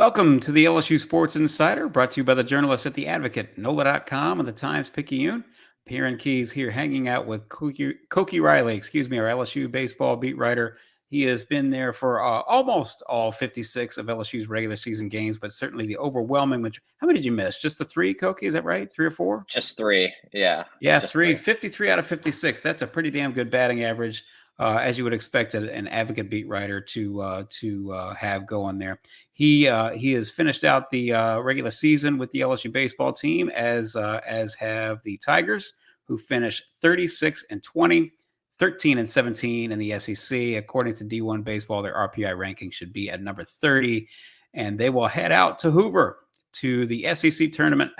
Welcome to the LSU Sports Insider, brought to you by the journalists at The Advocate, NOLA.com, and the Times-Picayune. Perryn Keys here, hanging out with Koki Riley, our LSU baseball beat writer. He has been there for almost all 56 of LSU's regular season games, but certainly the overwhelming – how many did you miss? Just the three, Koki? Is that right? 3 or 4? Just 3, yeah. Yeah, just 3. 53 out of 56. That's a pretty damn good batting average, as you would expect an Advocate beat writer to have going there. He has finished out the regular season with the LSU baseball team, as have the Tigers, who finished 36-20, 13-17 in the SEC. According to D1 Baseball, their RPI ranking should be at number 30, and they will head out to Hoover to the SEC tournament,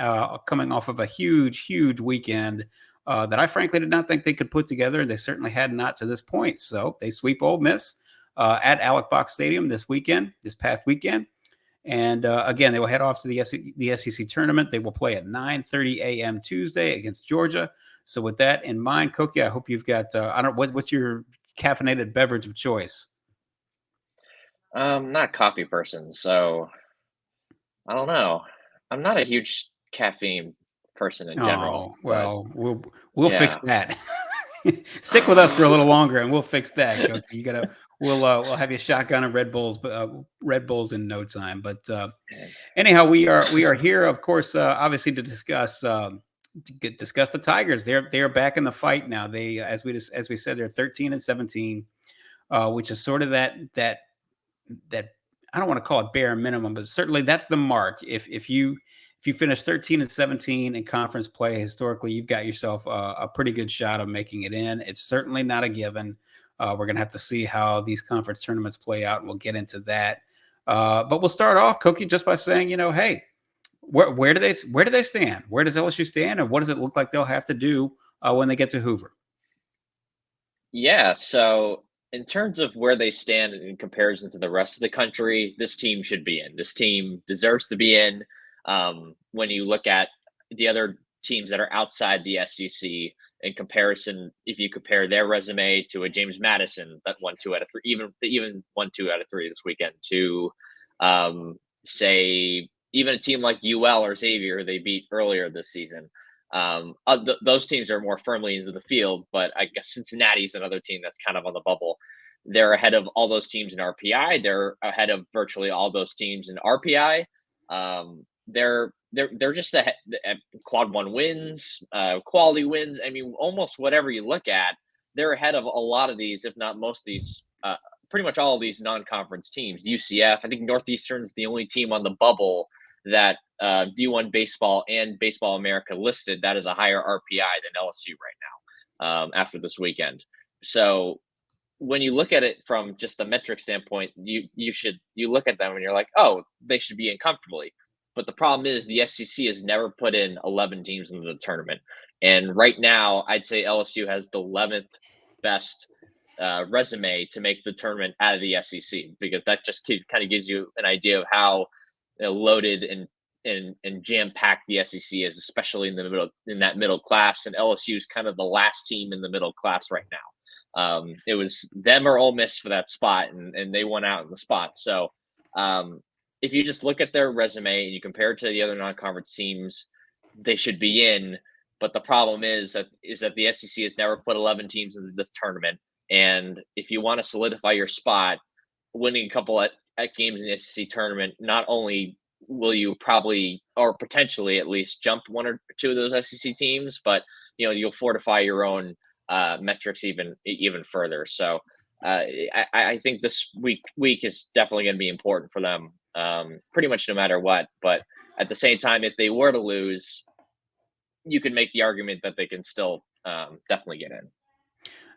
coming off of a huge weekend that I frankly did not think they could put together, and they certainly had not to this point. So they sweep Ole Miss at Alex Box Stadium this past weekend. And again, they will head off to the SEC tournament. They will play at 9:30 a.m. Tuesday against Georgia. So with that in mind, Koki, I hope you've got what's your caffeinated beverage of choice? Not a coffee person, so I don't know. I'm not a huge caffeine person in general. Oh, well, we'll fix Yeah. that. Stick with us for a little longer, and we'll fix that, Koki. We'll have you shotgun and Red Bulls in no time. But anyhow, we are here, of course, obviously to discuss the Tigers. They're back in the fight now. They, as we said, they're 13-17, which is sort of that I don't want to call it bare minimum, but certainly that's the mark. If you finish 13-17 in conference play, historically, you've got yourself a pretty good shot of making it in. It's certainly not a given. We're going to have to see how these conference tournaments play out, and we'll get into that. But we'll start off, Koki, just by saying, hey, where do they stand? Where does LSU stand, and what does it look like they'll have to do when they get to Hoover? Yeah, so in terms of where they stand in comparison to the rest of the country, this team should be in. This team deserves to be in. When you look at the other teams that are outside the SEC in comparison, if you compare their resume to a James Madison that won 2 out of 3, even won 2 out of 3 this weekend, to say even a team like UL or Xavier they beat earlier this season. Those teams are more firmly into the field, but I guess Cincinnati's another team that's kind of on the bubble. They're ahead of all those teams in RPI. They're ahead of virtually all those teams in RPI. They're just at quad 1 wins, quality wins. I mean, almost whatever you look at, they're ahead of a lot of these, if not most of these, pretty much all of these non-conference teams. UCF, I think Northeastern's the only team on the bubble that D1 Baseball and Baseball America listed that is a higher RPI than LSU right now after this weekend. So when you look at it from just the metric standpoint, you look at them and you're like, oh, they should be in comfortably. But the problem is the SEC has never put in 11 teams into the tournament. And right now, I'd say LSU has the 11th best resume to make the tournament out of the SEC, because that just kind of gives you an idea of how loaded and jam-packed the SEC is, especially in that middle class. And LSU is kind of the last team in the middle class right now. It was them or Ole Miss for that spot, and they won out in the spot. So if you just look at their resume and you compare it to the other non-conference teams, they should be in. But the problem is that the SEC has never put 11 teams into this tournament. And if you want to solidify your spot, winning a couple at games in the SEC tournament, not only will you probably, or potentially at least, jump 1 or 2 of those SEC teams, but you'll fortify your own metrics even further. So I think this week is definitely going to be important for them, pretty much no matter what. But at the same time, if they were to lose, you can make the argument that they can still definitely get in.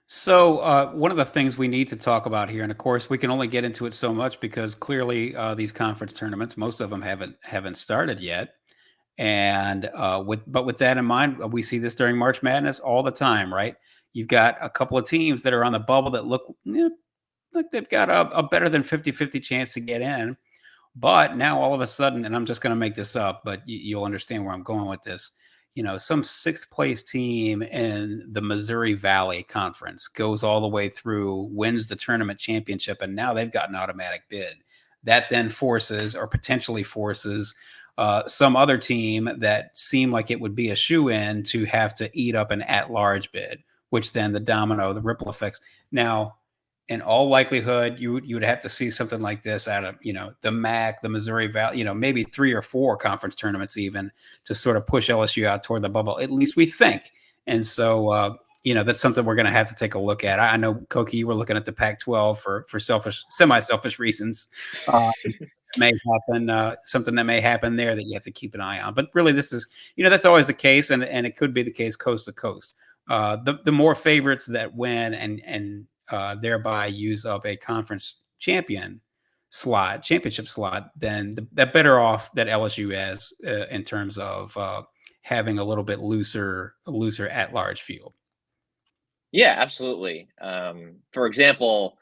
So one of the things we need to talk about here, and of course we can only get into it so much because clearly these conference tournaments, most of them haven't started yet. And with that in mind, we see this during March Madness all the time, right? You've got a couple of teams that are on the bubble that look like they've got a better than 50-50 chance to get in. But now all of a sudden, and I'm just going to make this up, but you'll understand where I'm going with this. Some 6th place team in the Missouri Valley Conference goes all the way through, wins the tournament championship, and now they've got an automatic bid. that then forces or potentially forces some other team that seemed like it would be a shoe-in to have to eat up an at-large bid, which then the ripple effects. Now, in all likelihood, you would have to see something like this out of, the MAC, the Missouri Valley, maybe 3 or 4 conference tournaments even, to sort of push LSU out toward the bubble. At least we think. And so, that's something we're going to have to take a look at. I know, Koki, you were looking at the Pac-12 for semi-selfish reasons. May happen, something that may happen there that you have to keep an eye on. But really, this is, that's always the case, and it could be the case coast to coast. The more favorites that win and thereby use up a conference championship slot, then the better off that LSU is in terms of having a little bit looser at-large field. Yeah, absolutely. For example,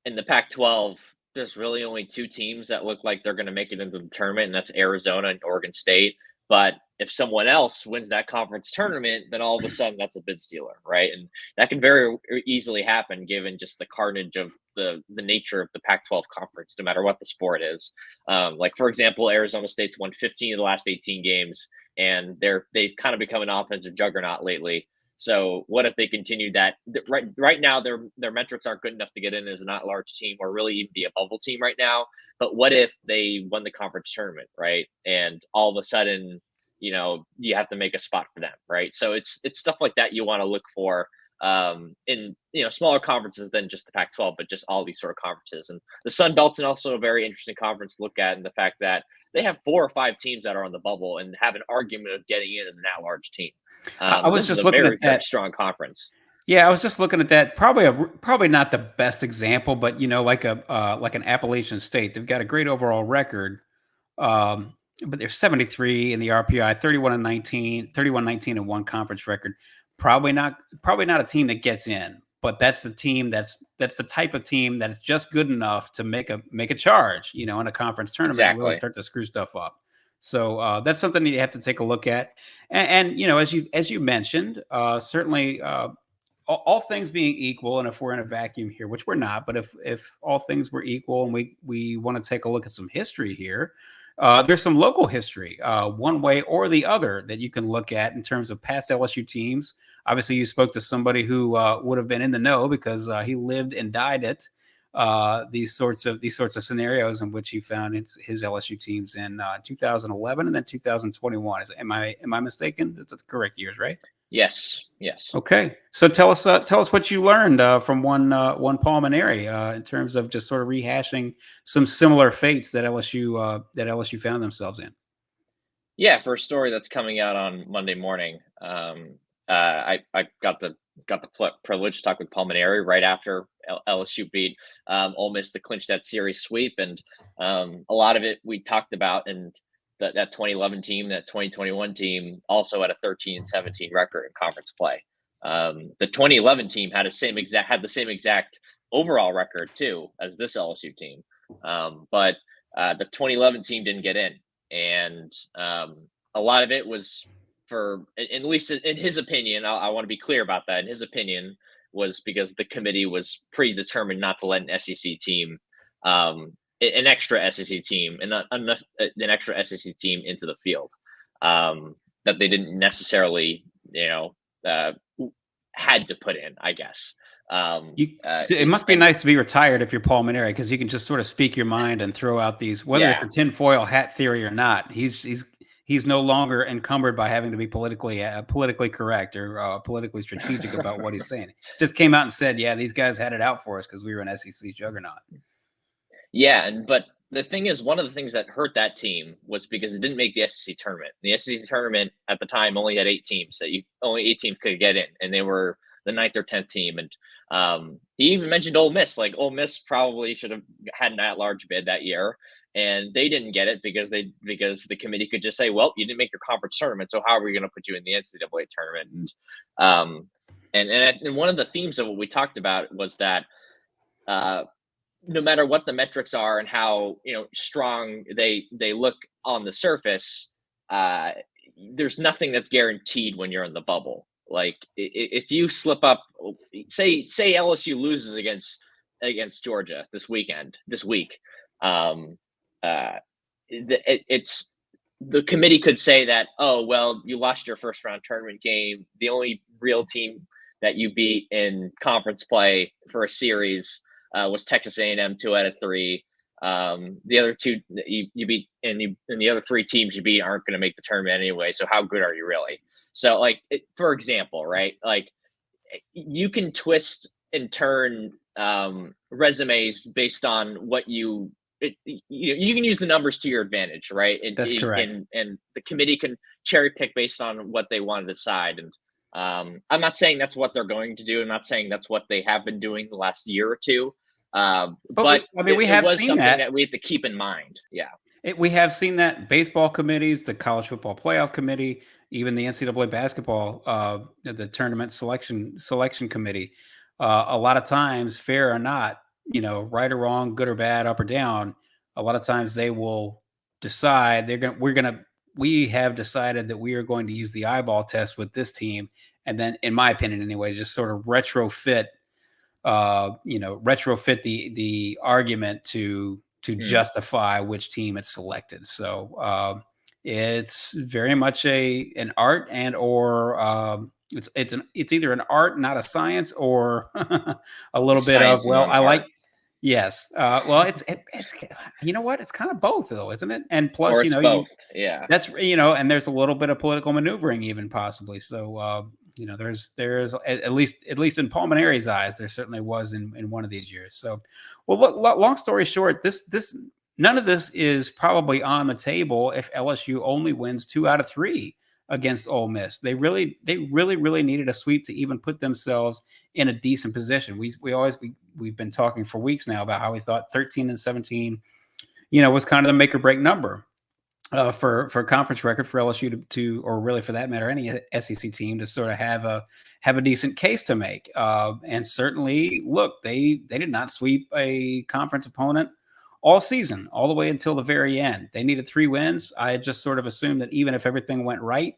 in the Pac-12, there's really only 2 teams that look like they're going to make it into the tournament, and that's Arizona and Oregon State. But if someone else wins that conference tournament, then all of a sudden that's a bid stealer, right? And that can very easily happen given just the carnage of the nature of the Pac-12 conference, no matter what the sport is. Like, for example, Arizona State's won 15 of the last 18 games, and they've kind of become an offensive juggernaut lately. So what if they continue that? Right now, their metrics aren't good enough to get in as an at-large team or really even be a bubble team right now. But what if they won the conference tournament, right? And all of a sudden, you have to make a spot for them, right? So it's stuff like that you want to look for in smaller conferences than just the Pac-12, but just all these sort of conferences. And the Sun Belt's also a very interesting conference to look at, in the fact that they have 4 or 5 teams that are on the bubble and have an argument of getting in as an at-large team. I was just looking at that. Very strong conference. Yeah, I was just looking at that. Probably not the best example, but like an Appalachian State, they've got a great overall record, but they're 73 in the RPI, 31-19 and 1 conference record. Probably not a team that gets in, but that's the team that's the type of team that is just good enough to make a charge, in a conference tournament. Exactly. And really start to screw stuff up. So that's something that you have to take a look at. And as you mentioned, certainly all things being equal, and if we're in a vacuum here, which we're not, but if all things were equal and we want to take a look at some history here, there's some local history, one way or the other, that you can look at in terms of past LSU teams. Obviously, you spoke to somebody who would have been in the know because he lived and died at these sorts of scenarios in which he found his LSU teams in 2011 and then 2021. Am I mistaken? That's the correct years, right? Yes. Okay, so tell us what you learned from one Paul Mainieri in terms of just sort of rehashing some similar fates that LSU found themselves in. Yeah, for a story that's coming out on Monday morning, I got the privilege to talk with Paul Mainieri right after LSU beat Ole Miss to clinch that series sweep, and a lot of it we talked about, and that 2011 team, that 2021 team, also had a 13-17 record in conference play. The 2011 team had the same exact overall record too as this LSU team, but the 2011 team didn't get in, and a lot of it was, at least in his opinion, I want to be clear about that. In his opinion, was because the committee was predetermined not to let an SEC team, an extra SEC team, and an extra SEC team into the field, that they didn't necessarily, had to put in, I guess. It must be nice to be retired if you're Paul Mainieri, because you can just sort of speak your mind and throw out these, whether it's a tinfoil hat theory or not. He's no longer encumbered by having to be politically correct or politically strategic about what he's saying. Just came out and said, "Yeah, these guys had it out for us because we were an SEC juggernaut." Yeah, but the thing is, one of the things that hurt that team was because it didn't make the SEC tournament. The SEC tournament at the time only had 8 teams, only 8 teams could get in, and they were the 9th or 10th team. And he even mentioned Ole Miss. Like, Ole Miss probably should have had an at-large bid that year, and they didn't get it because the committee could just say, "Well, you didn't make your conference tournament, so how are we going to put you in the NCAA tournament?" And one of the themes of what we talked about was that no matter what the metrics are and how strong they look on the surface, there's nothing that's guaranteed when you're in the bubble. Like, if you slip up, say LSU loses against Georgia this week, it's the committee could say that, oh, well, you lost your first round tournament game. The only real team that you beat in conference play for a series was Texas A&M 2 out of 3. The other two you beat, and the other 3 teams you beat aren't going to make the tournament anyway. So how good are you really? So, like, for example, right? Like, you can twist and turn resumes based on what you can use the numbers to your advantage, right? That's correct. And the committee can cherry pick based on what they want to decide. And I'm not saying that's what they're going to do. I'm not saying that's what they have been doing the last year or two. But we it have was seen something that. that we have to keep in mind. Yeah. We have seen that baseball committees, the college football playoff committee, even the NCAA basketball, the tournament selection committee. A lot of times, fair or not, right or wrong, good or bad, up or down. A lot of times they will decide we have decided that we are going to use the eyeball test with this team, and then, in my opinion, anyway, just sort of retrofit the argument to justify which team it's selected. So it's very much an art, and or it's either an art, not a science, or a little bit of, Science and well, not I like. art. Yes. Well, it's you know what? It's kind of both, though, isn't it? And plus, Or it's both. Yeah. that's and there's a little bit of political maneuvering, even possibly. So there's at least in Palmineri's eyes, there certainly was in one of these years. So, well, look, long story short, this none of this is probably on the table if LSU only wins 2 out of 3 against Ole Miss. They really needed a sweep to even put themselves in a decent position. We've been talking for weeks now about how we thought 13 and 17, was kind of the make or break number. For conference record for LSU to, or really for that matter, any SEC team to sort of have a decent case to make. And certainly, look, they did not sweep a conference opponent all season, all the way until the very end. They needed 3 wins. I had just sort of assumed that even if everything went right,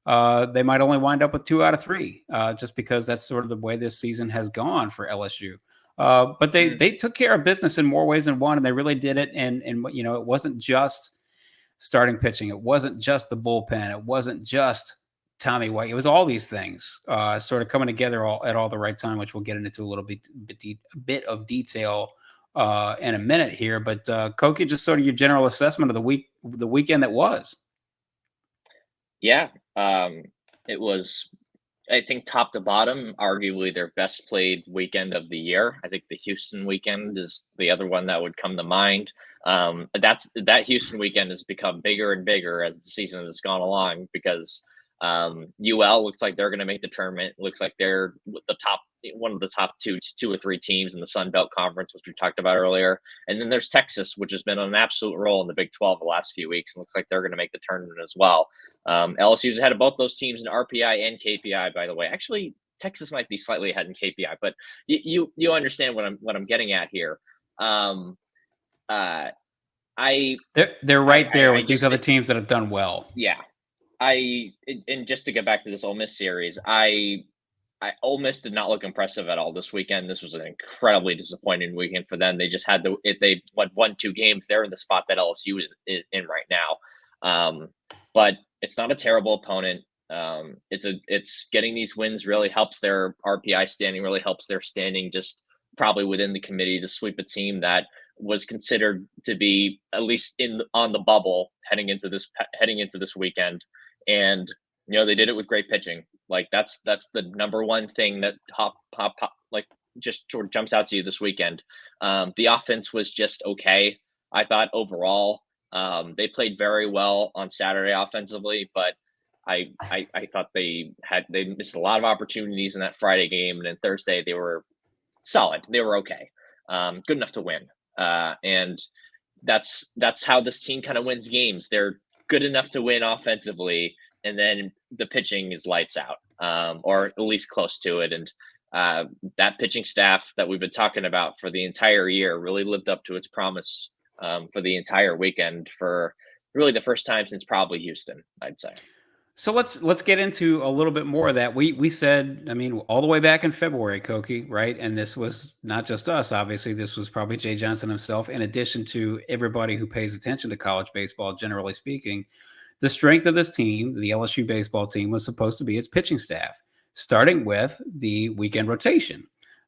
they might only wind up with 2 out of 3, just because that's sort of the way this season has gone for LSU. But they took care of business in more ways than one, and they really did it. And it wasn't just starting pitching. It wasn't just the bullpen. It wasn't just Tommy White. It was all these things sort of coming together at all the right time, which we'll get into a little bit of detail in a minute here. But Koki, just sort of your general assessment of the weekend that was. Yeah, it was, I think, top to bottom, arguably their best played weekend of the year. I think the Houston weekend is the other one that would come to mind. That Houston weekend has become bigger and bigger as the season has gone along, because UL looks like they're going to make the tournament. Looks like they're one of the top two or three teams in the Sun Belt Conference, which we talked about earlier. And then there's Texas, which has been on an absolute roll in the Big 12 the last few weeks, and looks like they're going to make the tournament as well. LSU's ahead of both those teams in RPI and KPI, by the way. Actually, Texas might be slightly ahead in KPI, but you understand what I'm getting at here. They're right there with these other teams that have done well. Yeah. And just to get back to this Ole Miss series, Ole Miss did not look impressive at all this weekend. This was an incredibly disappointing weekend for them. They just had they won 2 games. They're in the spot that LSU is in right now. But it's not a terrible opponent. It's getting these wins really helps their RPI standing, really helps their standing just probably within the committee to sweep a team that was considered to be at least on the bubble heading into this weekend. And they did it with great pitching. Like that's the number one thing that like just sort of jumps out to you this weekend. The offense was just okay, I thought, overall. They played very well on Saturday offensively, but I thought they missed a lot of opportunities in that Friday game, and then Thursday they were solid. They were okay, good enough to win. And that's how this team kind of wins games. They're good enough to win offensively, and then the pitching is lights out, or at least close to it. And that pitching staff that we've been talking about for the entire year really lived up to its promise for the entire weekend, for really the first time since probably Houston, I'd say. So let's get into a little bit more of that. We said, I mean, all the way back in February, Koki, right? And this was not just us. Obviously, this was probably Jay Johnson himself, in addition to everybody who pays attention to college baseball, generally speaking. The strength of this team, the LSU baseball team, was supposed to be its pitching staff, starting with the weekend rotation.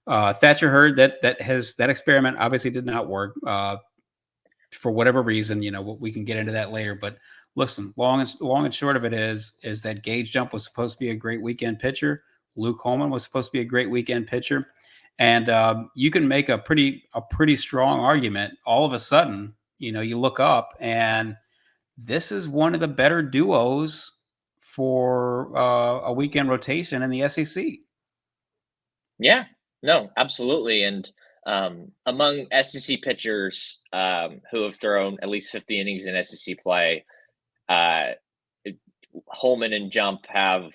Thatcher heard that experiment obviously did not work. For whatever reason, we can get into that later. But listen, long and short of it is that Gage Jump was supposed to be a great weekend pitcher. Luke Holman was supposed to be a great weekend pitcher, and you can make a pretty strong argument. All of a sudden, you look up and this is one of the better duos for a weekend rotation in the SEC. Yeah, no, absolutely. And among SEC pitchers who have thrown at least 50 innings in SEC play, uh, Holman and Jump have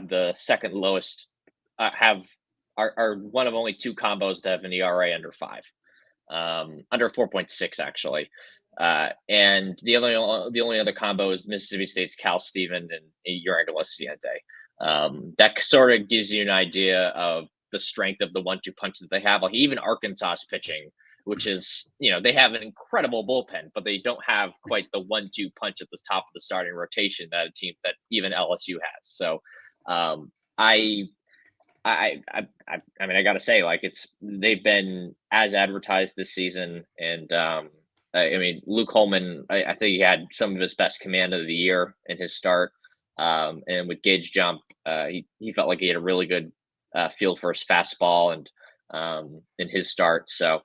the second lowest. Have are one of only two combos to have an ERA under 5, under 4.6 actually. And the only other combo is Mississippi State's Cal Steven and Uriel Ciente. That sort of gives you an idea of the strength of the 1-2 punch that they have. Like even Arkansas's pitching, which is, they have an incredible bullpen, but they don't have quite the 1-2 punch at the top of the starting rotation that a team that even LSU has. So I mean, I gotta say, like they've been as advertised this season, and I mean, Luke Holman, I think he had some of his best command of the year in his start, and with Gage Jump, he felt like he had a really good feel for his fastball and in his start. So,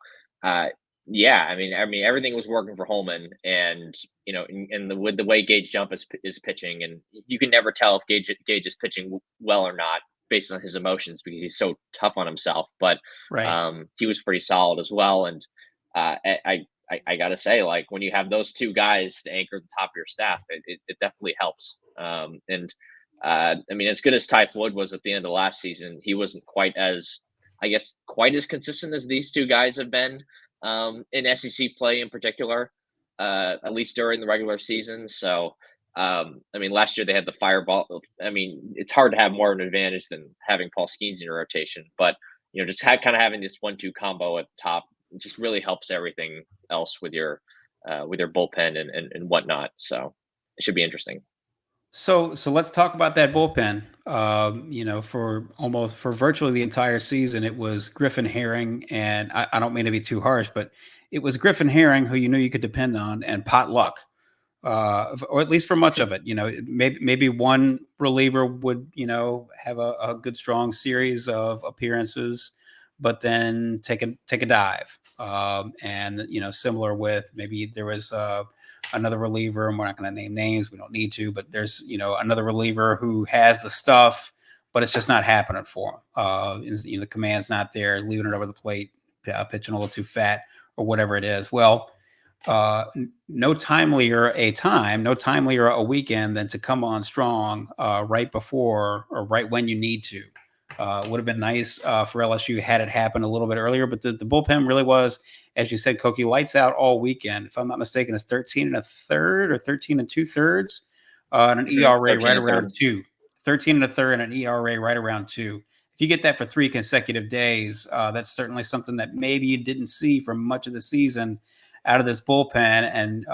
yeah, I mean, everything was working for Holman, and with the way Gage Jump is pitching, and you can never tell if Gage is pitching well or not based on his emotions because he's so tough on himself. But Right. he was pretty solid as well, and I gotta say, like when you have those two guys to anchor the top of your staff, it definitely helps. And I mean, as good as Ty Floyd was at the end of last season, he wasn't quite as, I guess, quite as consistent as these two guys have been in SEC play in particular, at least during the regular season. So, I mean, last year they had the fireball. I mean, it's hard to have more of an advantage than having Paul Skeens in your rotation, but just kind of having this 1-2 combo at the top just really helps everything else with your bullpen and whatnot. So it should be interesting. So let's talk about that bullpen. For virtually the entire season, it was Griffin Herring, and I don't mean to be too harsh, but it was Griffin Herring who you knew you could depend on, and Pot Luck, or at least for much of it. Maybe one reliever would have a good strong series of appearances, but then take a dive. And similar with maybe there was another reliever, and we're not going to name names. We don't need to, but there's another reliever who has the stuff, but it's just not happening for him. The command's not there, leaving it over the plate, pitching a little too fat, or whatever it is. Well, no timelier a weekend than to come on strong right before or right when you need to. Would have been nice for LSU had it happened a little bit earlier, but the bullpen really was, as you said, Koki, lights out all weekend. If I'm not mistaken, it's 13 1/3 or 13 2/3, and an ERA right around 2. 13 1/3 and an ERA right around 2. If you get that for 3 consecutive days, that's certainly something that maybe you didn't see for much of the season out of this bullpen. And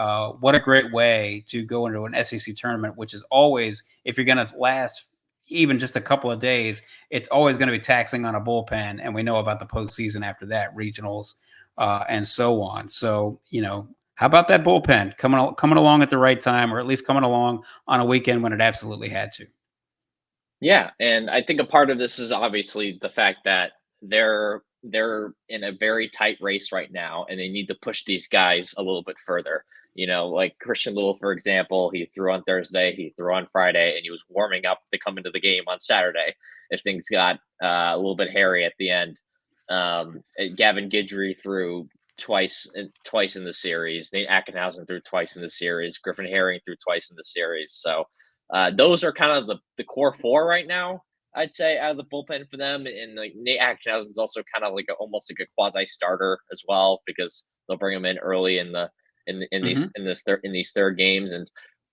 what a great way to go into an SEC tournament, which is always, if you're going to last even just a couple of days, it's always going to be taxing on a bullpen. And we know about the postseason after that, regionals and so on. So, how about that bullpen coming along at the right time, or at least coming along on a weekend when it absolutely had to? Yeah, and I think a part of this is obviously the fact that they're in a very tight race right now, and they need to push these guys a little bit further. Like Christian Little, for example, he threw on Thursday, he threw on Friday, and he was warming up to come into the game on Saturday if things got a little bit hairy at the end. Gavin Guidry threw twice in the series. Nate Ackenhausen threw twice in the series. Griffin Herring threw twice in the series. So those are kind of the core four right now, I'd say, out of the bullpen for them. And like Nate Ackenhausen is also kind of like almost like a quasi starter as well, because they'll bring him in early in these third games. And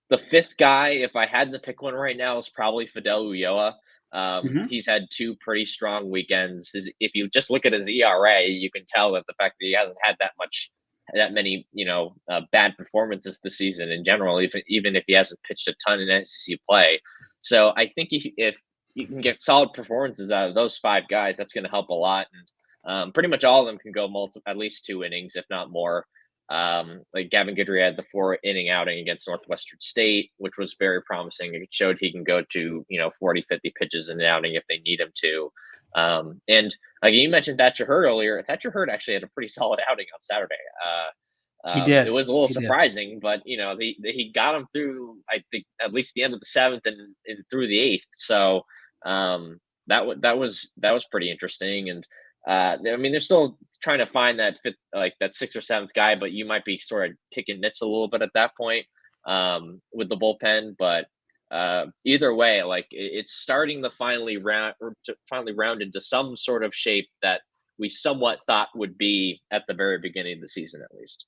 the fifth guy, if I had to pick one right now, is probably Fidel Ulloa. Hmm. He's had two pretty strong weekends. If you just look at his ERA, you can tell that the fact that he hasn't had that many, bad performances this season in general, even if he hasn't pitched a ton in SEC play. So I think if you can get solid performances out of those five guys, that's going to help a lot. And pretty much all of them can go at least 2 innings, if not more. Like Gavin Guidry had the 4 inning outing against Northwestern State, which was very promising. It showed he can go to, 40, 50 pitches in an outing if they need him to. And like you mentioned Thatcher Hurd earlier. Thatcher Hurd actually had a pretty solid outing on Saturday. He It did. was a little He did. surprising, but he got him through, I think, at least the end of the seventh and through the eighth. So that was pretty interesting. And I mean, they're still trying to find that fifth, like that sixth or seventh guy, but you might be sort of picking nits a little bit at that point with the bullpen. But either way, like it's starting to finally round into some sort of shape that we somewhat thought would be at the very beginning of the season, at least.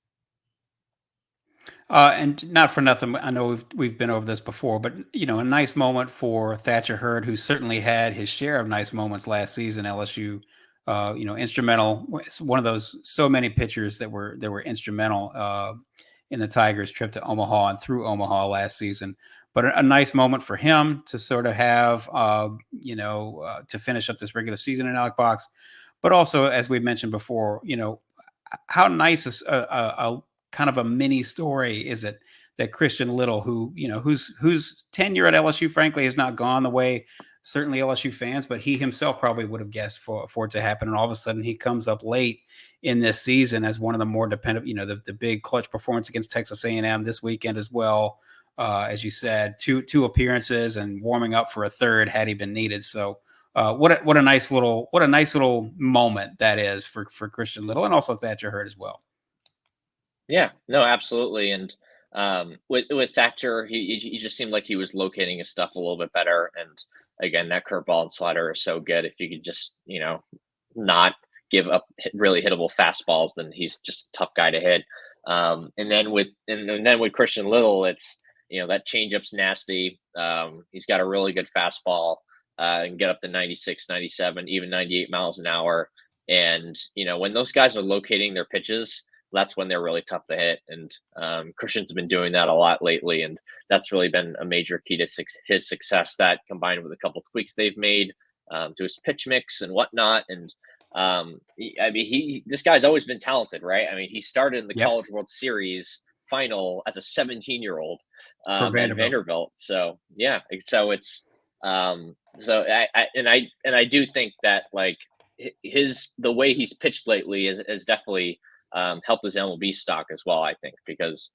And not for nothing, I know we've been over this before, but a nice moment for Thatcher Hurd, who certainly had his share of nice moments last season. LSU, instrumental. One of those so many pitchers that were instrumental in the Tigers' trip to Omaha and through Omaha last season. But a nice moment for him to sort of have, to finish up this regular season in Alec Box. But also, as we mentioned before, how nice a kind of a mini story is it that Christian Little, whose tenure at LSU, frankly, has not gone the way certainly LSU fans, but he himself probably would have guessed for it to happen. And all of a sudden he comes up late in this season as one of the more dependent, the big clutch performance against Texas A&M this weekend as well. As you said, two appearances and warming up for a third had he been needed. So what a nice little moment that is for Christian Little, and also Thatcher Hurd as well. Yeah, no, absolutely. And with Thatcher, he just seemed like he was locating his stuff a little bit better. And again, that curveball and slider are so good. If you could just not give up really hittable fastballs, then he's just a tough guy to hit. And then with Christian Little, it's that changeup's nasty. He's got a really good fastball and get up to 96, 97, even 98 miles an hour. And when those guys are locating their pitches, that's when they're really tough to hit. And Christian's been doing that a lot lately, and that's really been a major key to his success. That combined with a couple tweaks they've made to his pitch mix and whatnot. And this guy's always been talented, right? I mean, he started in the Yep. College World Series final as a 17-year-old For at Vanderbilt. Vanderbilt. So yeah, so it's so I do think that like the way he's pitched lately is definitely helped his MLB stock as well, I think, because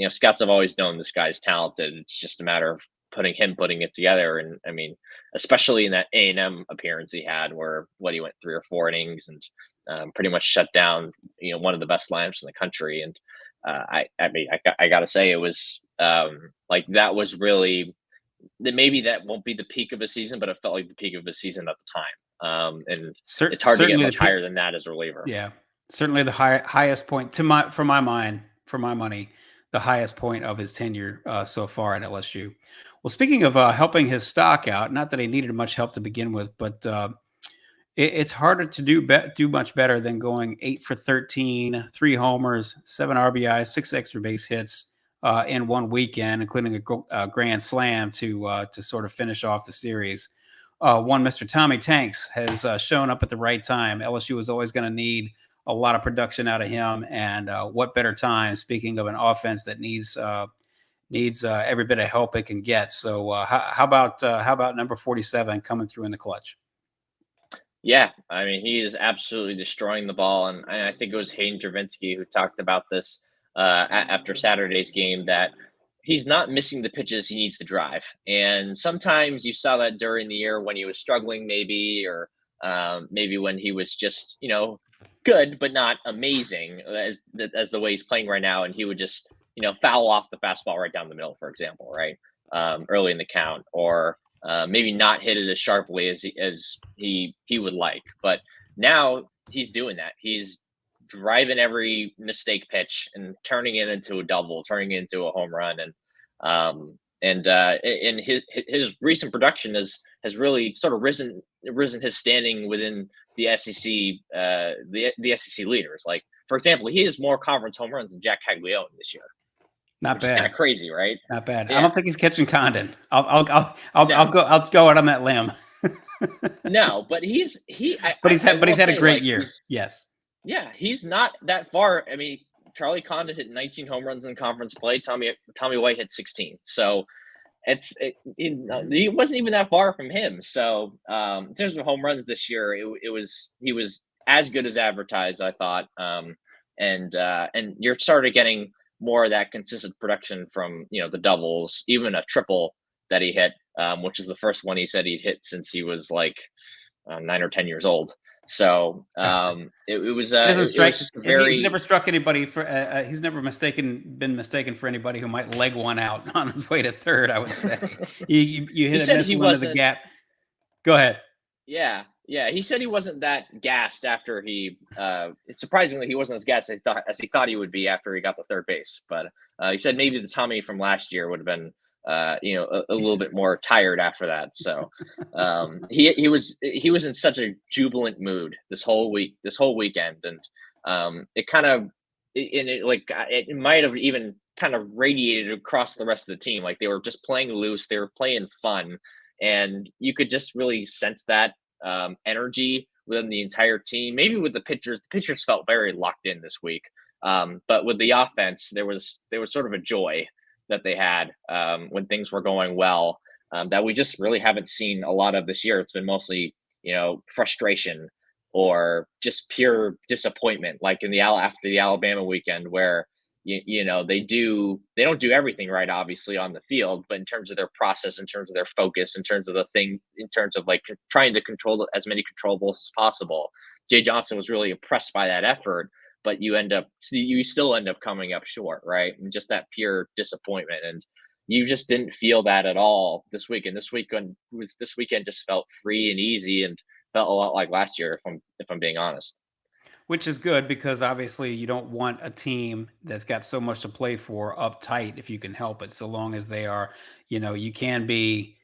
scouts have always known this guy's talented. It's just a matter of putting it together. And I mean, especially in that A&M appearance he had, where he went 3 or 4 innings and pretty much shut down one of the best lineups in the country. And I gotta say, it was like that was really maybe that won't be the peak of a season, but it felt like the peak of a season at the time. And it's hard to get much higher than that as a reliever. Yeah. Certainly the highest point for my money, the highest point of his tenure so far at LSU. Well, speaking of helping his stock out, not that he needed much help to begin with, but it's harder to do much better than going 8 for 13, 3 homers, 7 RBIs, 6 extra base hits in one weekend, including a grand slam to sort of finish off the series. One Mr. Tommy Tanks has shown up at the right time. LSU is always going to need a lot of production out of him, and what better time? Speaking of an offense that needs every bit of help it can get. So how about number 47 coming through in the clutch? Yeah, I mean, he is absolutely destroying the ball, and I think it was Hayden Travinsky who talked about this after Saturday's game, that he's not missing the pitches he needs to drive. And sometimes you saw that during the year when he was struggling, maybe, or maybe when he was just good but not amazing as the way he's playing right now, and he would just foul off the fastball right down the middle, for example, right, early in the count, or maybe not hit it as sharply as he would like. But now he's doing that. He's driving every mistake pitch and turning it into a double, turning it into a home run. And And his recent production has really sort of risen his standing within the SEC, the SEC leaders. Like, for example, he has more conference home runs than Jack Caglione this year, Not which is kind bad. of crazy, right? Not bad. I Yeah. don't think he's catching Condon. No, I'll go out on that limb. no, but he's But he's I will had a say, great like, year. Yes. yeah, he's not that far. I mean, Charlie Condon hit 19 home runs in conference play. Tommy White hit 16. So he wasn't even that far from him. So in terms of home runs this year, he was as good as advertised, I thought. And you're sort of getting more of that consistent production from the doubles, even a triple that he hit, which is the first one he said he'd hit since he was like 9 or 10 years old. So it was just a He's very. never struck anybody for. He's never been mistaken for anybody who might leg one out on his way to third. I would say you He hit a said he missile into the wasn't. gap. Go ahead. Yeah, yeah. He said he wasn't that gassed after he. Surprisingly, he wasn't as gassed as he thought he would be after he got the third base. But he said maybe the Tommy from last year would have been, a little bit more tired after that. So he was in such a jubilant mood this whole weekend, and it kind of it might have even kind of radiated across the rest of the team. Like, they were just playing loose, they were playing fun, and you could just really sense that energy within the entire team. Maybe with the pitchers felt very locked in this week, but with the offense, there was sort of a joy that they had when things were going well, that we just really haven't seen a lot of this year. It's been mostly frustration or just pure disappointment, like after the Alabama weekend, where they don't do everything right, obviously, on the field, but in terms of their process, in terms of their focus, in terms of in terms of like trying to control as many controllables as possible. Jay Johnson was really impressed by that effort, but you still end up coming up short, right? And just that pure disappointment, and you just didn't feel that at all this week. And this weekend just felt free and easy, and felt a lot like last year, if I'm being honest. Which is good because obviously you don't want a team that's got so much to play for uptight if you can help it. So long as they are, you can be,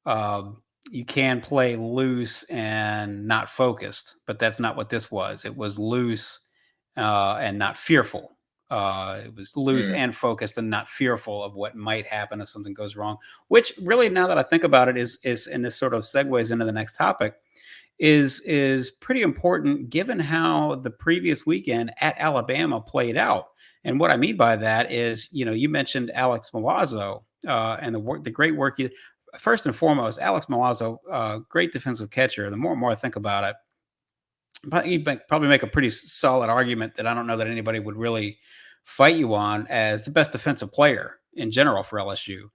you can play loose and not focused, but that's not what this was. It was loose and not fearful. It was loose Mm. and focused and not fearful of what might happen if something goes wrong. Which really, now that I think about it, is and this sort of segues into the next topic, is pretty important given how the previous weekend at Alabama played out. And what I mean by that is, you mentioned Alex Milazzo and the great work. First and foremost, Alex Milazzo, great defensive catcher. The more and more I think about it, but he'd probably make a pretty solid argument that I don't know that anybody would really fight you on as the best defensive player in general for LSU.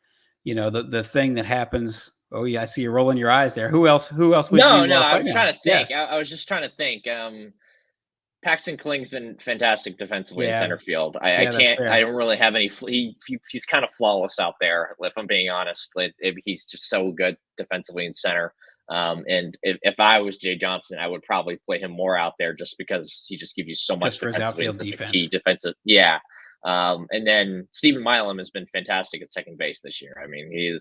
The thing that happens. Oh yeah, I see you rolling your eyes there. Who else would No, you no, I fight was me on? trying to Yeah, think. I was just trying to think. Paxton Kling's been fantastic defensively in yeah, center field. yeah. That's I fair. don't really have any. He's kind of flawless out there, if I'm being honest. He's just so good defensively in center. And if I was Jay Johnson, I would probably play him more out there, just because he just gives you so much Just for his defensively and outfield such a key defense. defensive. Yeah. And then Stephen Milam has been fantastic at second base this year. I mean,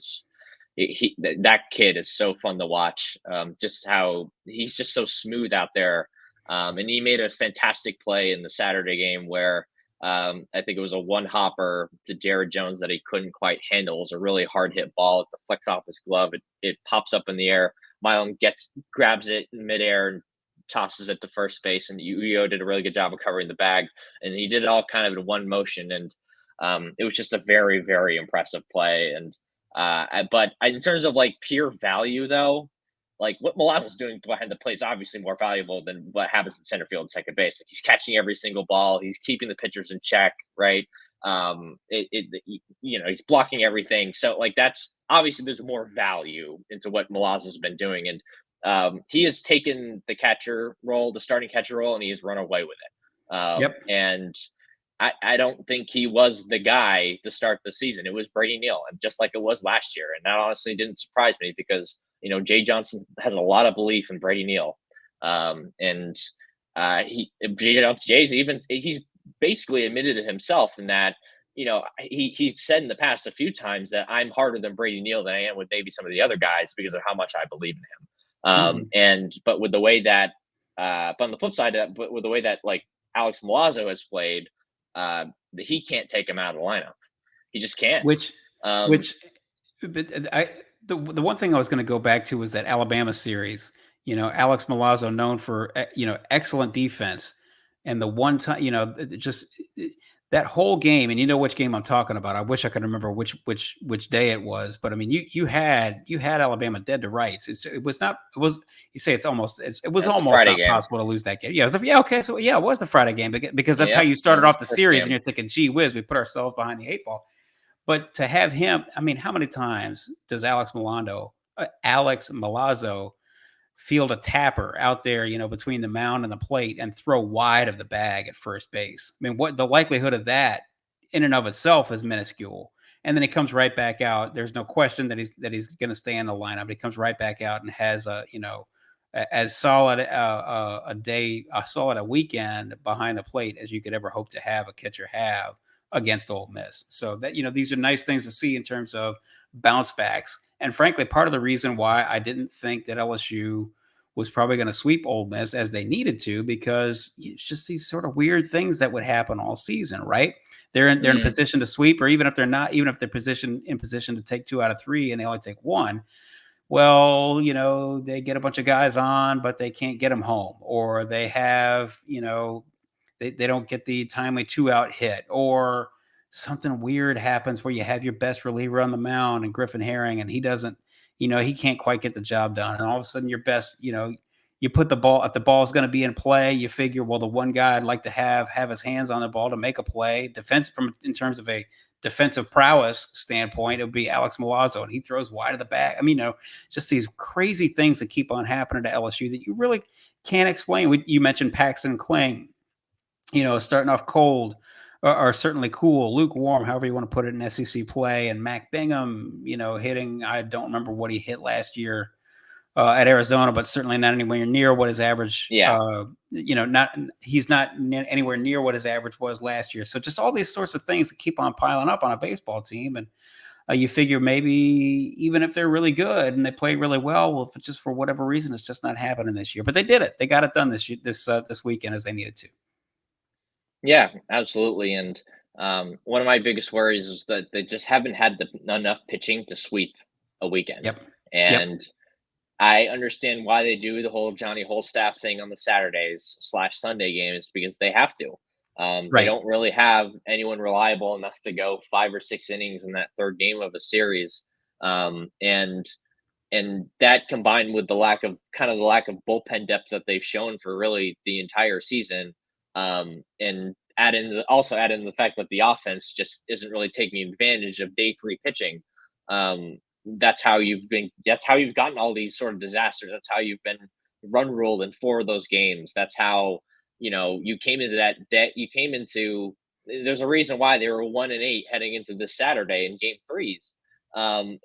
that kid is so fun to watch. Just how he's just so smooth out there. And he made a fantastic play in the Saturday game where I think it was a one hopper to Jared Jones that he couldn't quite handle. It was a really hard hit ball. It deflects off his glove. It pops up in the air. Milam grabs it in midair and tosses it to first base. And Uyo did a really good job of covering the bag. And he did it all kind of in one motion. And it was just a very, very impressive play. And but in terms of like pure value, though, like what Milano's doing behind the plate is obviously more valuable than what happens in center field and second base. Like, he's catching every single ball. He's keeping the pitchers in check, right? He's blocking everything. So like, that's obviously, there's more value into what Milazzo's been doing, and he has taken the starting catcher role, and he has run away with it. Yep. And I don't think he was the guy to start the season. It was Brady Neal, and just like it was last year. And that honestly didn't surprise me, because Jay Johnson has a lot of belief in Brady Neal, and he's basically admitted it himself in that he said in the past a few times that I'm harder than Brady Neal than I am with maybe some of the other guys because of how much I believe in him. Mhm. But with the way that, but on the flip side, but with the way that like Alex Milazzo has played, he can't take him out of the lineup. He just can't. Which Um, which but the one thing I was gonna go back to was that Alabama series. Alex Milazzo known for, excellent defense, and the one time, just that whole game, and you know which game I'm talking about. I wish I could remember which day it was, but I mean, you had Alabama dead to rights. It was not it was you say it was that's the almost Friday not game. possible to lose that game. Yeah, yeah, okay, so yeah, it was the Friday game because that's how Yep, you that started was off the the first series, and game. you're thinking, gee whiz, we put ourselves behind the eight ball. But to have him, I mean, how many times does Alex Milazzo field a tapper out there, between the mound and the plate and throw wide of the bag at first base? I mean, what the likelihood of that in and of itself is minuscule. And then he comes right back out. There's no question that he's going to stay in the lineup. He comes right back out and has as solid a solid a weekend behind the plate as you could ever hope to have a catcher have against Ole Miss. So that these are nice things to see in terms of bounce backs. And frankly, part of the reason why I didn't think that LSU was probably going to sweep Ole Miss as they needed to, because it's just these sort of weird things that would happen all season, right? They're in Mm, position to sweep, or even if they're not, even if they're in position to take 2 out of 3 and they only take 1. Well, they get a bunch of guys on, but they can't get them home, or they have, they don't get the timely 2-out hit, or something weird happens where you have your best reliever on the mound and Griffin Herring, and he doesn't, he can't quite get the job done. And all of a sudden your best, you put the ball, if the ball is going to be in play, you figure, well, the one guy I'd like to have his hands on the ball to make a play defense in terms of a defensive prowess standpoint, it would be Alex Milazzo, and he throws wide of the bag. I mean, just these crazy things that keep on happening to LSU that you really can't explain. You mentioned Paxton Kling, starting off cold, or certainly cool, lukewarm, however you want to put it in SEC play, and Mac Bingham, hitting. I don't remember what he hit last year at Arizona, but certainly not anywhere near what his average. yeah. He's not anywhere near what his average was last year. So just all these sorts of things that keep on piling up on a baseball team, and you figure maybe even if they're really good and they play really well, if it's just for whatever reason it's just not happening this year. But they did it; they got it done this weekend as they needed to. Yeah, absolutely. And one of my biggest worries is that they just haven't had enough pitching to sweep a weekend. Yep. Yep. And I understand why they do the whole Johnny Holstaff thing on the Saturdays/Sunday games because they have to. They Right. don't really have anyone reliable enough to go 5 or 6 innings in that third game of a series. Um, and and that combined with the lack of bullpen depth that they've shown for really the entire season, and also add in the fact that the offense just isn't really taking advantage of day three pitching. That's how you've gotten all these sort of disasters. That's how you've been run ruled in 4 of those games. That's how you came into that debt. You came into There's a reason why they were 1-8 heading into this Saturday in game threes. And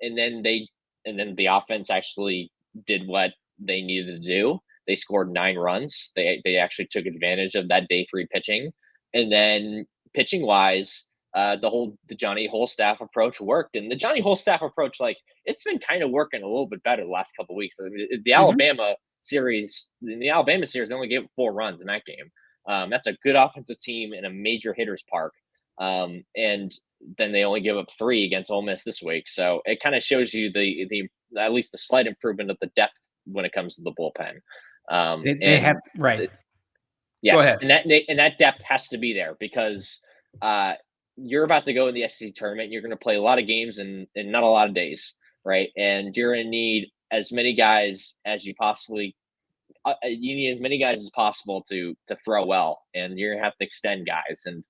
then the offense actually did what they needed to do. They scored 9 runs. They actually took advantage of that day three pitching, and then pitching wise, the Johnny Holstaff approach worked. And the Johnny Holstaff approach, like it's been kind of working a little bit better the last couple of weeks. I mean, Hmm. In the Alabama series, they only gave up 4 runs in that game. That's a good offensive team in a major hitters park. And then they only give up 3 against Ole Miss this week. So it kind of shows you the at least the slight improvement of the depth when it comes to the bullpen. They have And right. Go yes, ahead. and that depth has to be there because uh, you're about to go in the SEC tournament. You're going to play a lot of games in not a lot of days, right? And you're going to need as many guys as you need as many guys as possible to throw well, and you're gonna have to extend guys. And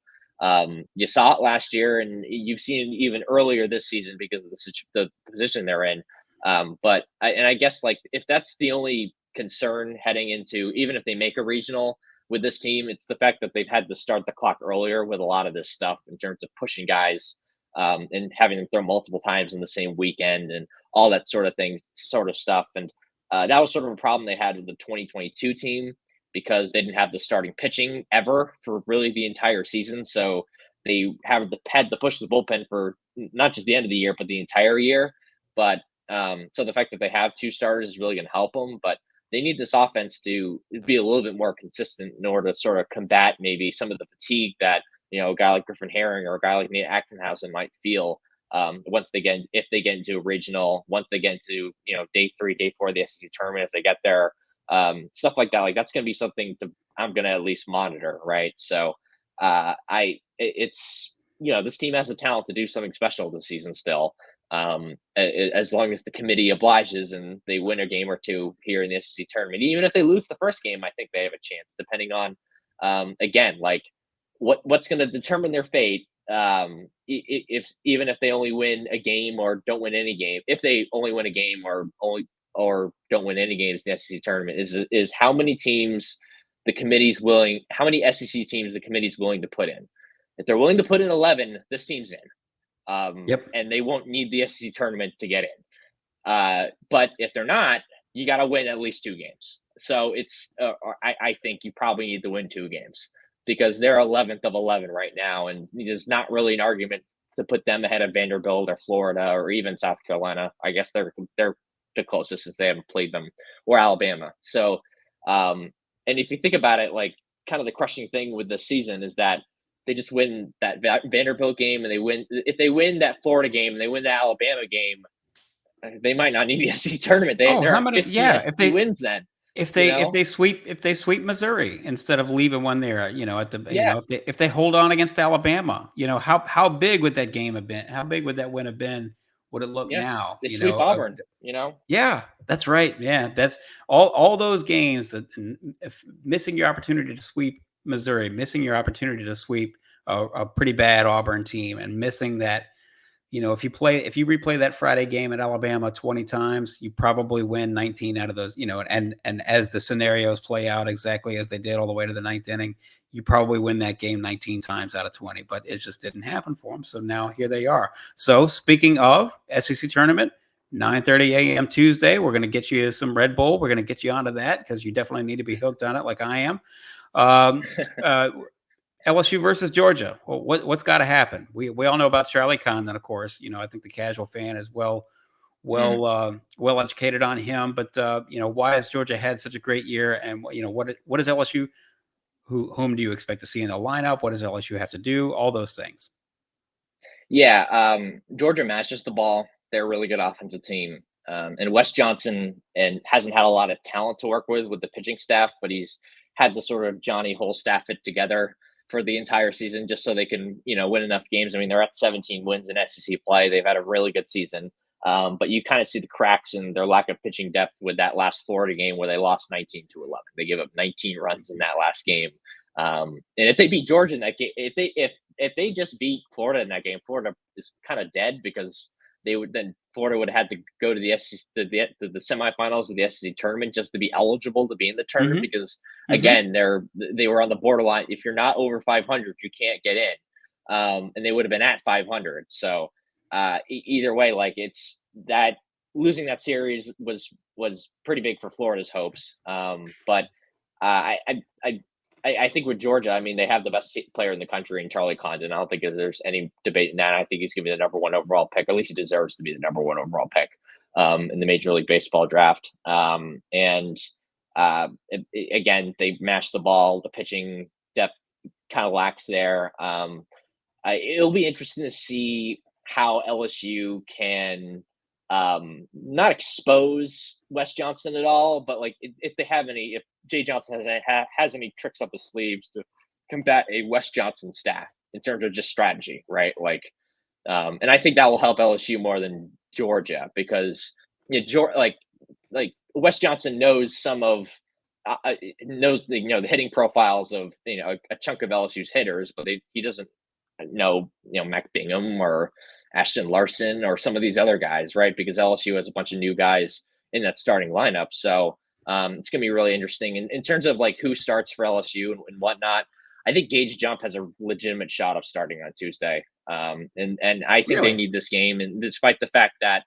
you saw it last year, and you've seen it even earlier this season because of the position they're in. I guess like if that's the only concern heading into, even if they make a regional with this team, it's the fact that they've had to start the clock earlier with a lot of this stuff in terms of pushing guys, and having them throw multiple times in the same weekend and all that sort of stuff. And that was sort of a problem they had with the 2022 team because they didn't have the starting pitching ever for really the entire season. So had to push the bullpen for not just the end of the year, but the entire year. But so the fact that they have 2 starters is really going to help them. But they need this offense to be a little bit more consistent in order to sort of combat maybe some of the fatigue that a guy like Griffin Herring or a guy like Nate Ackenhausen might feel if they get into a regional, once they get into day 3, day 4 of the SEC tournament, if they get there, stuff like that. Like that's going to be something I'm going to at least monitor, right? So it's this team has the talent to do something special this season still. As long as the committee obliges and they win a game or 2 here in the SEC tournament, even if they lose the first game, I think they have a chance, depending on, again, like what's going to determine their fate. Even if they only win a game or don't win any game, if they only win a game or don't win any games in the SEC tournament, is how many teams how many SEC teams the committee's willing to put in. If they're willing to put in 11, this team's in. Yep. And they won't need the SEC tournament to get in. But if they're not, you got to win at least 2 games. So it's, I think you probably need to win 2 games because they're 11th of 11 right now. And there's not really an argument to put them ahead of Vanderbilt or Florida or even South Carolina. I guess they're the closest since they haven't played them, or Alabama. So, and if you think about it, like kind of the crushing thing with the season is that they just win that Vanderbilt game, and if they win that Florida game and they win the Alabama game, they might not need the SEC tournament. How many? If they wins then. If they sweep Missouri instead of leaving one there, if they hold on against Alabama, how big would that game have been? How big would that win have been? Would it look now? They sweep Auburn, Yeah, that's right. Yeah, that's all those games that missing your opportunity to sweep Missouri, missing your opportunity to sweep a pretty bad Auburn team, and missing that. If you replay that Friday game at Alabama 20 times, you probably win 19 out of those, and as the scenarios play out exactly as they did all the way to the 9th inning, you probably win that game 19 times out of 20, but it just didn't happen for them. So now here they are. So speaking of SEC tournament, 9:30 a.m. Tuesday, we're going to get you some Red Bull. We're going to get you onto that because you definitely need to be hooked on it like I am. LSU versus Georgia. Well, what's got to happen? We all know about Charlie Condon, of course. I think the casual fan is well educated on him. But why has Georgia had such a great year? And what is LSU? Whom do you expect to see in the lineup? What does LSU have to do? All those things. Yeah, Georgia matches the ball. They're a really good offensive team. And Wes Johnson hasn't had a lot of talent to work with the pitching staff, but he's had the sort of Johnny whole staff it together for the entire season just so they can, win enough games. I mean, they're at 17 wins in SEC play. They've had a really good season. But you kind of see the cracks in their lack of pitching depth with that last Florida game where they lost 19-11. They gave up 19 runs in that last game. And if they beat Georgia in that game, if they just beat Florida in that game, Florida is kind of dead because Florida would have had to go to the SEC, the semifinals of the SEC tournament just to be eligible to be in the tournament because again, they were on the borderline. If you're not over 500, you can't get in. And they would have been at 500. So either way, like it's that losing that series was pretty big for Florida's hopes. But I think with Georgia, I mean, they have the best player in the country in Charlie Condon. I don't think there's any debate in that. I think he's going to be the number 1 overall pick. At least he deserves to be the number 1 overall pick in the Major League Baseball draft. Again, they mash the ball. The pitching depth kind of lacks there. It'll be interesting to see how LSU can not expose Wes Johnson at all, but like if Jay Johnson has any tricks up his sleeves to combat a Wes Johnson staff in terms of just strategy, right? Like, and I think that will help LSU more than Georgia because like Wes Johnson knows some of knows the hitting profiles of a chunk of LSU's hitters, but he doesn't know Mac Bingham or Ashton Larson or some of these other guys, right? Because LSU has a bunch of new guys in that starting lineup. So it's going to be really interesting. In terms of like who starts for LSU and whatnot, I think Gage Jump has a legitimate shot of starting on Tuesday. And I think they need this game. And despite the fact that,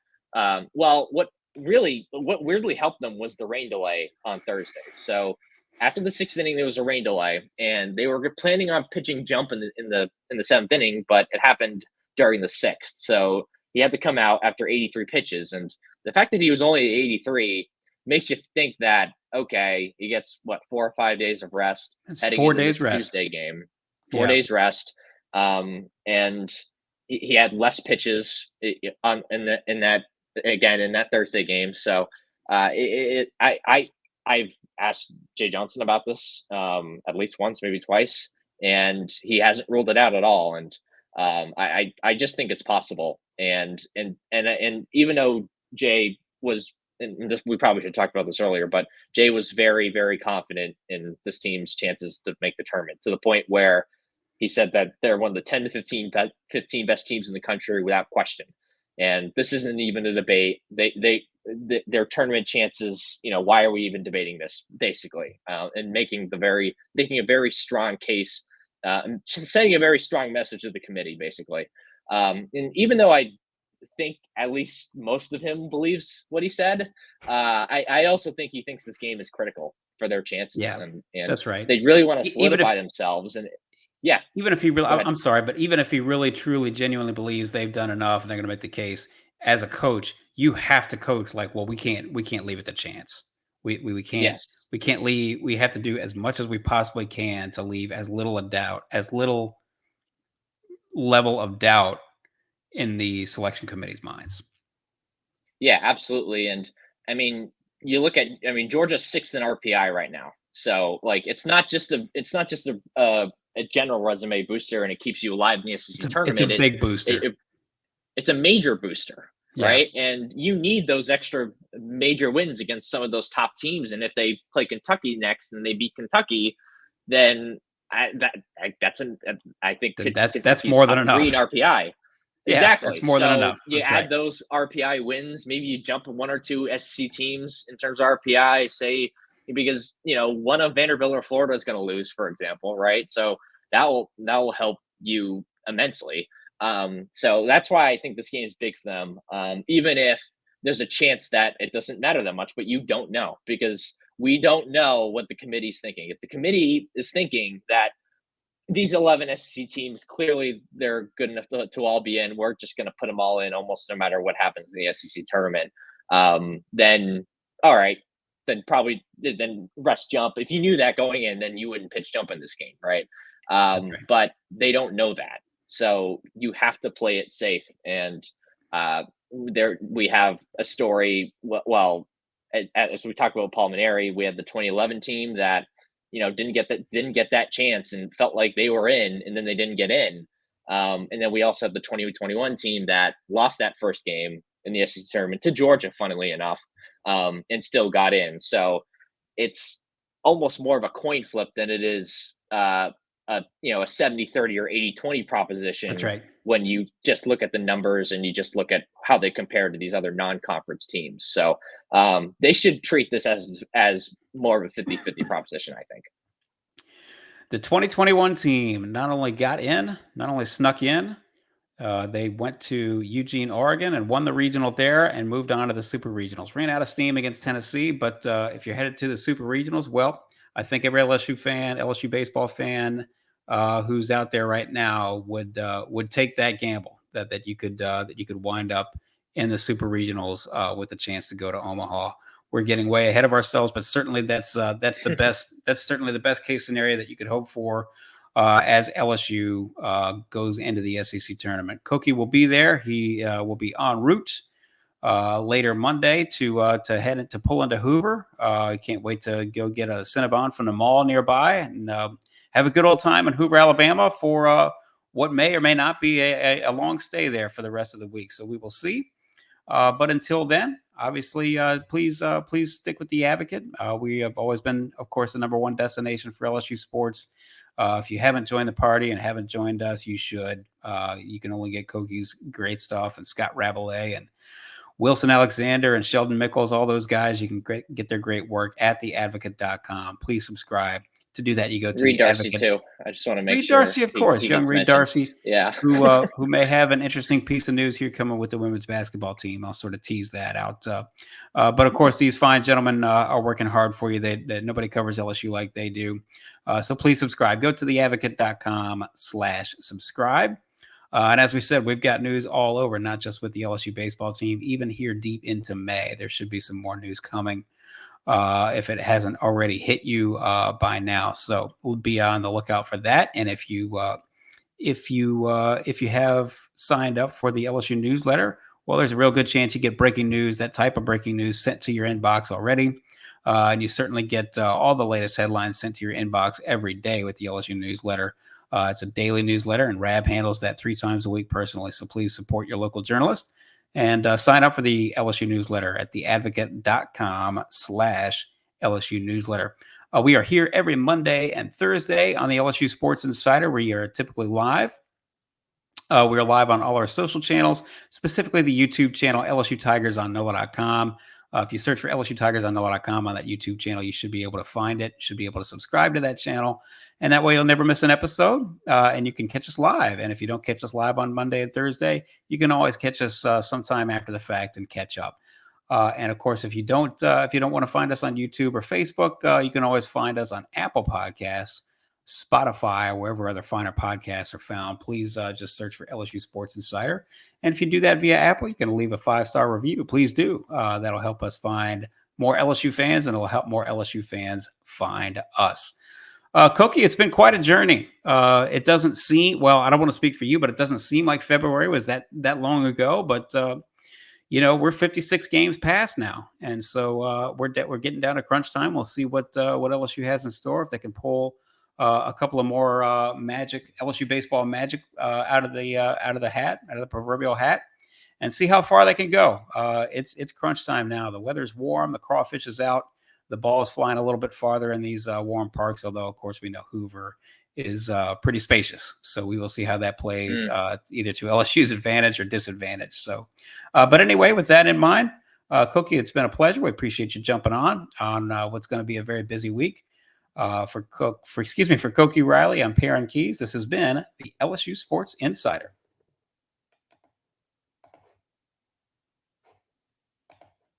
what weirdly helped them was the rain delay on Thursday. So after the 6th inning, there was a rain delay, and they were planning on pitching Jump in the 7th inning, but it happened during the 6th, so he had to come out after 83 pitches. And the fact that he was only 83 makes you think that, okay, he gets what, 4 or 5 days of rest heading into the Tuesday game, 4 days rest, and he had less pitches in that Thursday game. So I've asked Jay Johnson about this at least once, maybe twice, and he hasn't ruled it out at all. And I just think it's possible. And even though Jay was, and this, we probably should talk about this earlier, but Jay was very, very confident in this team's chances to make the tournament, to the point where he said that they're one of the 10 to 15 best teams in the country without question. And this isn't even a debate. Their tournament chances, why are we even debating this, basically, and making a very strong case, sending a very strong message to the committee, basically. And even though I think at least most of him believes what he said, I also think he thinks this game is critical for their chances. Yeah, and that's right. They really want to solidify themselves. And yeah, even if he really, I'm sorry, but even if he really, truly, genuinely believes they've done enough and they're going to make the case, as a coach, you have to coach like, well, we can't leave it to chance. We can't. Yes. We can't leave. We have to do as much as we possibly can to leave as little level of doubt in the selection committee's minds. Yeah, absolutely. And I mean, you look at, Georgia's 6th in RPI right now. So like, it's not just a general resume booster, and it keeps you alive in the SEC tournament. It's a big booster. It's a major booster, right? And you need those extra major wins against some of those top teams. And if they play Kentucky next and they beat Kentucky, then I think that's more than enough. In RPI. Yeah, exactly. That's more than enough. You add those RPI wins, maybe you jump 1 or 2 SEC teams in terms of RPI, say, because one of Vanderbilt or Florida is going to lose, for example, right? So that will help you immensely. So that's why I think this game is big for them. Even if there's a chance that it doesn't matter that much, but you don't know, because we don't know what the committee's thinking. If the committee is thinking that these 11 SEC teams, clearly they're good enough to all be in, we're just going to put them all in almost no matter what happens in the SEC tournament, then all right, then rest Jump. If you knew that going in, then you wouldn't pitch Jump in this game, right? But they don't know that. So you have to play it safe. And we have a story. Well, as we talked about Paul Maneri, we had the 2011 team that didn't get that chance and felt like they were in, and then they didn't get in. And then we also have the 2021 team that lost that first game in the SEC tournament to Georgia, funnily enough, and still got in. So it's almost more of a coin flip than it is a 70-30 or 80-20 proposition. That's right. When you just look at the numbers and you just look at how they compare to these other non-conference teams. So they should treat this as more of a 50-50 proposition, I think. The 2021 team not only got in, not only snuck in, they went to Eugene, Oregon, and won the regional there and moved on to the Super Regionals. Ran out of steam against Tennessee, but if you're headed to the Super Regionals, well, I think every LSU baseball fan who's out there right now would take that gamble that you could wind up in the Super Regionals with a chance to go to Omaha. We're getting way ahead of ourselves, but certainly that's the best. That's certainly the best case scenario that you could hope for as LSU goes into the SEC tournament. Koki will be there. He will be en route later Monday to head to pull into Hoover. I can't wait to go get a Cinnabon from the mall nearby and have a good old time in Hoover, Alabama for what may or may not be a long stay there for the rest of the week. So we will see. But until then, obviously, please stick with the Advocate. We have always been, of course, the #1 destination for LSU sports. If you haven't joined the party and haven't joined us, you should. You can only get Koki's great stuff and Scott Rabelais and Wilson Alexander and Sheldon Mickles, all those guys. You can get their great work at theadvocate.com. Please subscribe. to do that, you go to Reed the Darcy Advocate. too. I just want to make Reed sure Darcy, of course, he young gets Reed mentioned. Darcy, Yeah. who may have an interesting piece of news here coming with the women's basketball team. I'll sort of tease that out. But of course, these fine gentlemen are working hard for you. Nobody covers LSU like they do. So please subscribe. Go to theadvocate.com/subscribe. And as we said, we've got news all over, not just with the LSU baseball team. Even here deep into May, there should be some more news coming if it hasn't already hit you by now. So we'll be on the lookout for that. And if you have signed up for the LSU newsletter, well, there's a real good chance you get breaking news, that type of breaking news, sent to your inbox already. And you certainly get all the latest headlines sent to your inbox every day with the LSU newsletter. It's a daily newsletter, and Rab handles that 3 times a week personally. So please support your local journalist and sign up for the LSU newsletter at theadvocate.com/LSU newsletter. We are here every Monday and Thursday on the LSU Sports Insider. We are typically live. We're live on all our social channels, specifically the YouTube channel, LSU Tigers on NOLA.com. If you search for LSU Tigers on NOLA.com on that YouTube channel, you should be able to find it. You should be able to subscribe to that channel. And that way you'll never miss an episode and you can catch us live. And if you don't catch us live on Monday and Thursday, you can always catch us sometime after the fact and catch up. And of course, if you don't want to find us on YouTube or Facebook, you can always find us on Apple Podcasts, Spotify, or wherever other finer podcasts are found. Please just search for LSU Sports Insider. And if you do that via Apple, you can leave a 5-star review. Please do. That'll help us find more LSU fans, and it'll help more LSU fans find us. Koki, it's been quite a journey. It doesn't seem, well, I don't want to speak for you, but it doesn't seem like February was that long ago. But, we're 56 games past now. And so we're getting down to crunch time. We'll see what LSU has in store, if they can pull a couple of more LSU baseball magic out of the proverbial hat, and see how far they can go. It's crunch time now. The weather's warm. The crawfish is out. The ball is flying a little bit farther in these warm parks, although, of course, we know Hoover is pretty spacious. So we will see how that plays, either to LSU's advantage or disadvantage. So, but anyway, with that in mind, Koki, it's been a pleasure. We appreciate you jumping on what's going to be a very busy week. For Koki Riley, I'm Perryn Keys. This has been the LSU Sports Insider.